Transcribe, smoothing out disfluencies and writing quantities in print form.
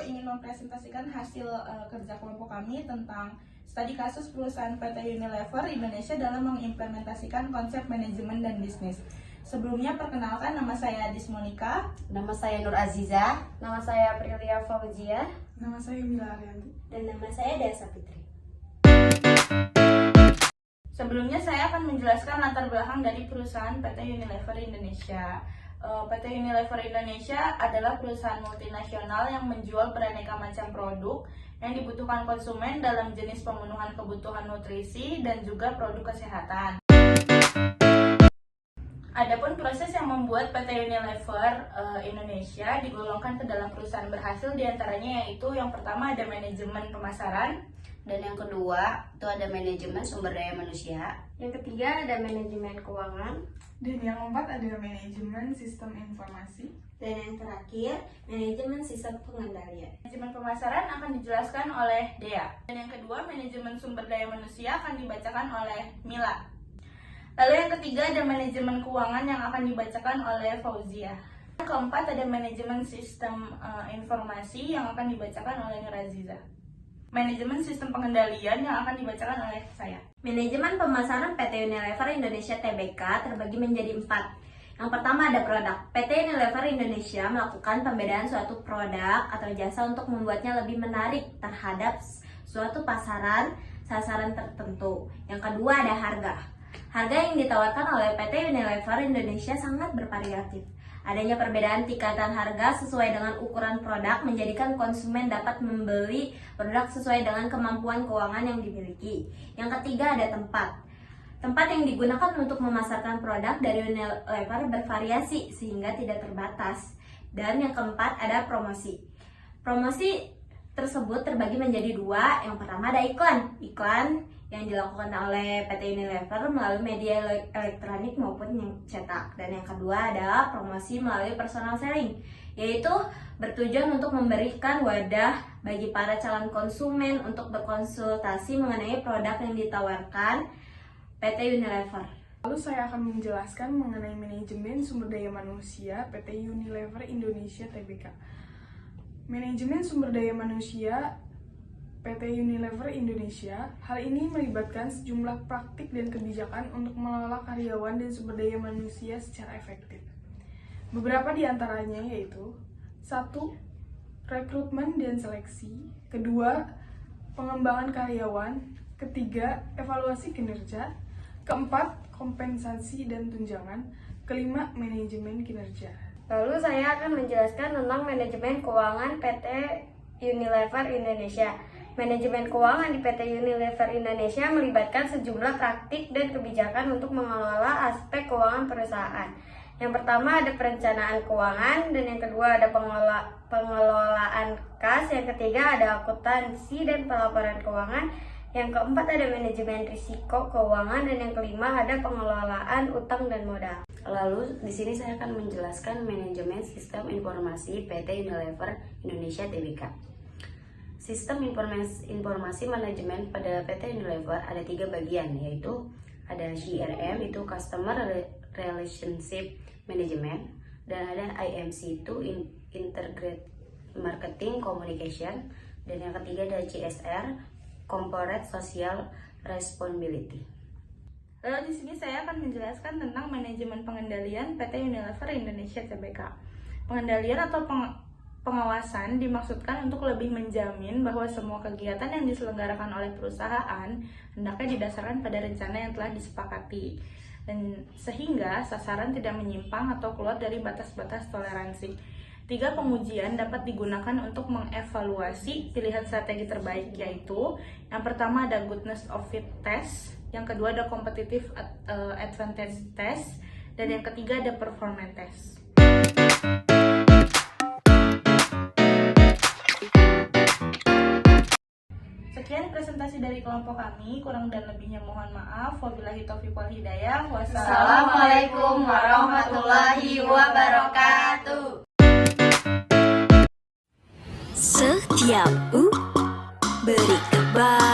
ingin mempresentasikan hasil kerja kelompok kami tentang studi kasus perusahaan PT Unilever Indonesia dalam mengimplementasikan konsep manajemen dan bisnis. Sebelumnya perkenalkan, nama saya Adis Monika. Nama saya Nur Aziza. Nama saya Prilia Fauzia. Nama saya Mila Arianti. Dan nama saya Dasa Fitri. Sebelumnya saya akan menjelaskan latar belakang dari perusahaan PT Unilever Indonesia. PT Unilever Indonesia adalah perusahaan multinasional yang menjual beraneka macam produk yang dibutuhkan konsumen dalam jenis pemenuhan kebutuhan nutrisi dan juga produk kesehatan. Adapun proses yang membuat PT Unilever Indonesia digolongkan ke dalam perusahaan berhasil diantaranya yaitu yang pertama ada manajemen pemasaran, Dan yang kedua itu ada manajemen sumber daya manusia. Yang ketiga ada manajemen keuangan. Dan yang keempat ada manajemen sistem informasi. Dan yang terakhir, manajemen sistem pengendalian. Manajemen pemasaran akan dijelaskan oleh Dea. Dan yang kedua, manajemen sumber daya manusia akan dibacakan oleh Mila. Lalu yang ketiga ada manajemen keuangan yang akan dibacakan oleh Fauzia. Yang keempat ada manajemen sistem informasi yang akan dibacakan oleh Nur Aziza. Manajemen sistem pengendalian yang akan dibacakan oleh saya. Manajemen pemasaran PT Unilever Indonesia Tbk terbagi menjadi 4. Yang pertama ada produk. PT Unilever Indonesia melakukan pembedaan suatu produk atau jasa untuk membuatnya lebih menarik terhadap suatu sasaran tertentu. Yang kedua ada harga. Harga yang ditawarkan oleh PT Unilever Indonesia sangat bervariatif. Adanya perbedaan tingkatan harga sesuai dengan ukuran produk menjadikan konsumen dapat membeli produk sesuai dengan kemampuan keuangan yang dimiliki. Yang ketiga ada tempat. Tempat yang digunakan untuk memasarkan produk dari Unilever bervariasi sehingga tidak terbatas. Dan yang keempat ada promosi. Promosi tersebut terbagi menjadi 2. Yang pertama ada iklan. Iklan yang dilakukan oleh PT Unilever melalui media elektronik maupun yang cetak. Dan yang kedua adalah promosi melalui personal selling, yaitu bertujuan untuk memberikan wadah bagi para calon konsumen untuk berkonsultasi mengenai produk yang ditawarkan PT Unilever. Lalu saya akan menjelaskan mengenai manajemen sumber daya manusia PT Unilever Indonesia Tbk. Manajemen sumber daya manusia PT Unilever Indonesia hal ini melibatkan sejumlah praktik dan kebijakan untuk mengelola karyawan dan sumber daya manusia secara efektif. Beberapa di antaranya yaitu 1. Rekrutmen dan seleksi. 2. Pengembangan karyawan. 3. Evaluasi kinerja. 4. Kompensasi dan tunjangan. 5. Manajemen kinerja. Lalu saya akan menjelaskan tentang manajemen keuangan PT Unilever Indonesia. Manajemen keuangan di PT Unilever Indonesia melibatkan sejumlah praktik dan kebijakan untuk mengelola aspek keuangan perusahaan. Yang pertama ada perencanaan keuangan, dan yang kedua ada pengelolaan kas, yang ketiga ada akuntansi dan pelaporan keuangan, yang keempat ada manajemen risiko keuangan, dan yang kelima ada pengelolaan utang dan modal. Lalu di sini saya akan menjelaskan manajemen sistem informasi PT Unilever Indonesia Tbk. Sistem informasi manajemen pada PT Unilever ada 3 bagian, yaitu ada CRM itu Customer Relationship Management, dan ada IMC itu Integrated Marketing Communication, dan yang ketiga ada CSR Corporate Social Responsibility. Lalu di sini saya akan menjelaskan tentang manajemen pengendalian PT Unilever Indonesia Tbk. Pengendalian atau pengawasan dimaksudkan untuk lebih menjamin bahwa semua kegiatan yang diselenggarakan oleh perusahaan hendaknya didasarkan pada rencana yang telah disepakati, dan sehingga sasaran tidak menyimpang atau keluar dari batas-batas toleransi. 3. Pengujian dapat digunakan untuk mengevaluasi pilihan strategi terbaik, yaitu yang pertama ada goodness of fit test, yang kedua ada competitive advantage test, dan yang ketiga ada performance test. Sekian presentasi dari kelompok kami, kurang dan lebihnya mohon maaf. Wabillahi taufiq wal hidayah. Wassalamualaikum warahmatullahi wabarakatuh. Setiap beri kabar.